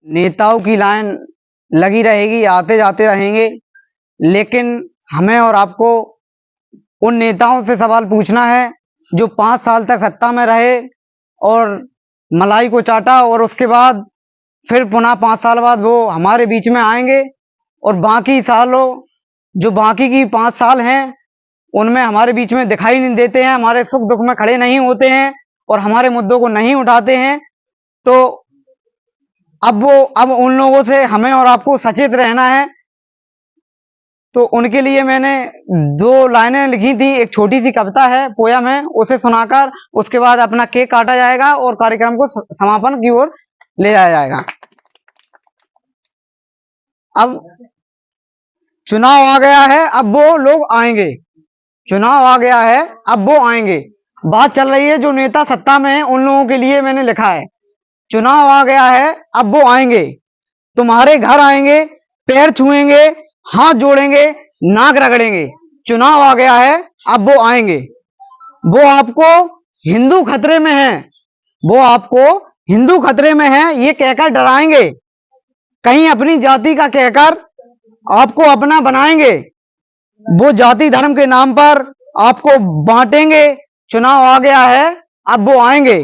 नेताओं की लाइन लगी रहेगी, आते जाते रहेंगे, लेकिन हमें और आपको उन नेताओं से सवाल पूछना है जो 5 साल तक सत्ता में रहे और मलाई को चाटा, और उसके बाद फिर पुनः 5 साल बाद वो हमारे बीच में आएंगे और बाकी सालों जो बाकी की 5 साल हैं उनमें हमारे बीच में दिखाई नहीं देते हैं, हमारे सुख दुख में खड़े नहीं होते हैं और हमारे मुद्दों को नहीं उठाते हैं। तो अब उन लोगों से हमें और आपको सचेत रहना है। तो उनके लिए मैंने 2 लाइनें लिखी थी, एक छोटी सी कविता है, पोयम है, उसे सुनाकर उसके बाद अपना केक काटा जाएगा और कार्यक्रम को समापन की ओर ले जाया जाएगा। अब चुनाव आ गया है, अब वो लोग आएंगे। चुनाव आ गया है, अब वो आएंगे। बात चल रही है जो नेता सत्ता में है उन लोगों के लिए मैंने लिखा है। चुनाव आ गया है, अब वो आएंगे, तुम्हारे घर आएंगे, पैर छुएंगे, हाथ जोड़ेंगे, नाक रगड़ेंगे। चुनाव आ गया है, अब वो आएंगे। वो आपको हिंदू खतरे में है, वो आपको हिंदू खतरे में है ये कहकर डराएंगे, कहीं अपनी जाति का कहकर आपको अपना बनाएंगे। वो जाति धर्म के नाम पर आपको बांटेंगे। चुनाव आ गया है, अब वो आएंगे।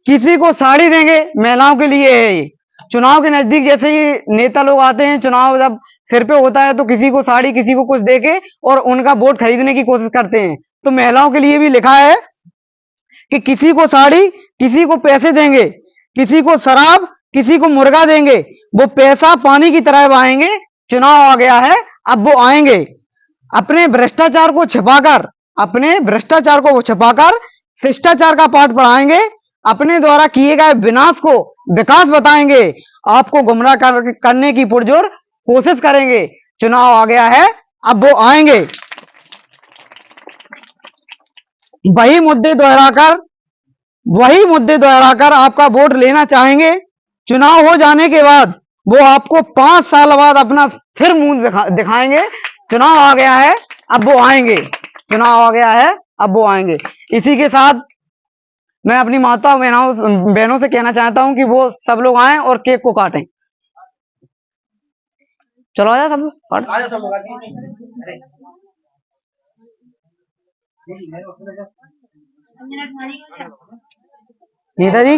किसी को साड़ी देंगे, महिलाओं के लिए है ये। चुनाव के नजदीक जैसे ही नेता लोग आते हैं, चुनाव जब सिर पे होता है तो किसी को साड़ी, किसी को कुछ देके और उनका वोट खरीदने की कोशिश करते हैं। तो महिलाओं के लिए भी लिखा है कि किसी को साड़ी, किसी को पैसे देंगे, किसी को शराब, किसी को मुर्गा देंगे, वो पैसा पानी की तरह बहाएंगे। चुनाव आ गया है, अब वो आएंगे। अपने भ्रष्टाचार को छिपाकर शिष्टाचार का पाठ पढ़ाएंगे। अपने द्वारा किए गए विनाश को विकास बताएंगे। आपको गुमराह करने की पुरजोर कोशिश करेंगे। चुनाव आ गया है, अब वो आएंगे। वही मुद्दे दोहराकर आपका वोट लेना चाहेंगे। चुनाव हो जाने के बाद वो आपको 5 साल बाद अपना फिर मुंह दिखाएंगे। चुनाव आ गया है, अब वो आएंगे। चुनाव आ गया है, अब वो आएंगे। इसी के साथ मैं अपनी माता बहनों से कहना चाहता हूं कि वो सब लोग आएं और केक को काटें। चलो आ जाए सब लोग। नेताजी